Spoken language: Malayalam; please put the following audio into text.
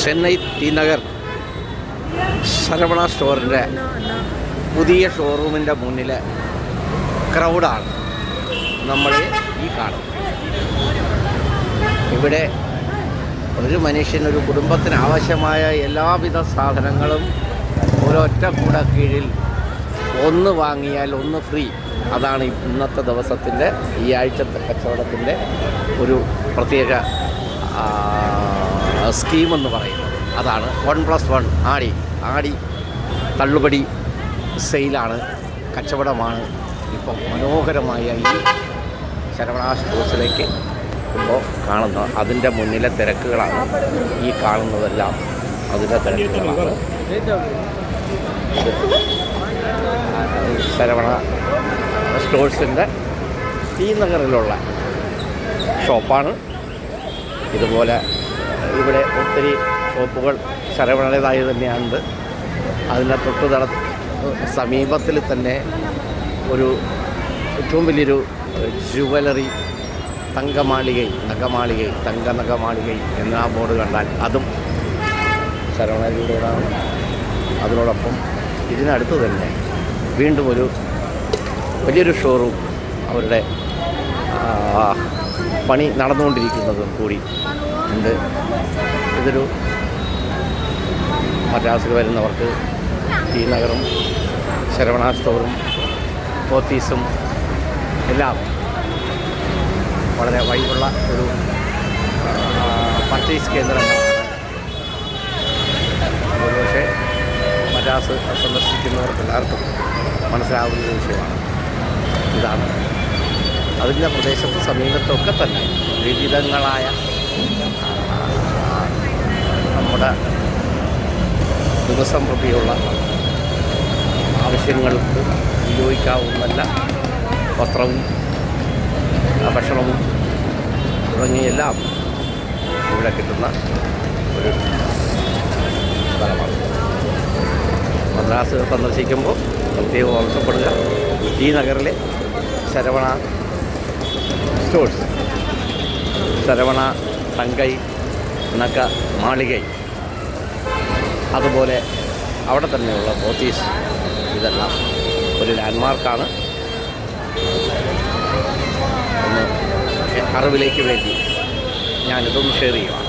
ചെന്നൈ ടി നഗർ ശരവണ സ്റ്റോറിൻ്റെ പുതിയ ഷോറൂമിൻ്റെ മുന്നിൽ ക്രൗഡാണ് നമ്മൾ ഈ കാണുന്നത്. ഇവിടെ ഒരു മനുഷ്യനൊരു കുടുംബത്തിന് ആവശ്യമായ എല്ലാവിധ സാധനങ്ങളും ഒരൊറ്റ കൂട കീഴിൽ ഒന്ന് വാങ്ങിയാൽ ഒന്ന് ഫ്രീ. അതാണ് ഇന്നത്തെ ദിവസത്തിൻ്റെ ഈ ആഴ്ചത്തെ കച്ചവടത്തിൻ്റെ ഒരു പ്രത്യേക സ്കീമെന്ന് പറയുന്നത്. അതാണ് 1+1 ആടി തള്ളുപടി സെയിലാണ്, കച്ചവടമാണ്. ഇപ്പം മനോഹരമായ ഈ ശരവണ സ്റ്റോഴ്സിലേക്ക് ഇപ്പോൾ കാണുന്നത്. അതിൻ്റെ മുന്നിലെ തിരക്കുകളാണ് ഈ കാണുന്നതെല്ലാം. അതിൻ്റെ തിരക്കുകളാണ്. ശരവണ സ്റ്റോഴ്സിൻ്റെ ടി നഗറിലുള്ള ഷോപ്പാണ്. ഇതുപോലെ ഇവിടെ ഒത്തിരി ഷോപ്പുകൾ ശരവണയുടേതായി തന്നെയാണ്. അതിൻ്റെ സമീപത്തിൽ തന്നെ ഒരു ഏറ്റവും വലിയൊരു ജുവലറി നഗമാളികൈ എന്ന ബോർഡ് കണ്ടാൽ അതും ശരവണയുടേതാണ്. അതിനോടൊപ്പം ഇതിനടുത്ത് തന്നെ വീണ്ടും ഒരു വലിയൊരു ഷോറൂം അവരുടെ പണി നടന്നുകൊണ്ടിരിക്കുന്നതും കൂടി ഉണ്ട്. ഇതൊരു മദ്രാസിൽ വരുന്നവർക്ക് ടി നഗറും ശരവണ സ്റ്റോറും പോത്തീസും എല്ലാം വളരെ വൈബുള്ള ഒരു പർച്ചേസ് കേന്ദ്രങ്ങളാണ്. ഒരുപക്ഷെ മദ്രാസ് സന്ദർശിക്കുന്നവർക്ക് എല്ലാവർക്കും മനസ്സിലാവുന്ന വിഷയമാണ്. ഇതാണ് അതിൻ്റെ പ്രദേശത്ത് സമീപത്തൊക്കെ തന്നെ വിവിധങ്ങളായ നമ്മുടെ ദിവസം പ്രതിയുള്ള ആവശ്യങ്ങൾക്ക് ഉപയോഗിക്കാവുന്ന വസ്ത്രവും ഭക്ഷണവും തുടങ്ങിയെല്ലാം ഇവിടെ കിട്ടുന്ന ഒരു സ്ഥലമാണ്. മദ്രാസ് സന്ദർശിക്കുമ്പോൾ പ്രത്യേകം ഓർമ്മപ്പെടുക ടി നഗറിലെ ശരവണ സ്റ്റോഴ്സ്, ശരവണ തങ്കൈ നഗ മാളികൈ, അതുപോലെ അവിടെ തന്നെയുള്ള പോത്തീസ്, ഇതെല്ലാം ഒരു ലാൻഡ്മാർക്കാണ്. ഒന്ന് അറിവിലേക്ക് വേണ്ടി ഞാനിതൊന്ന് ഷെയർ ചെയ്യുക.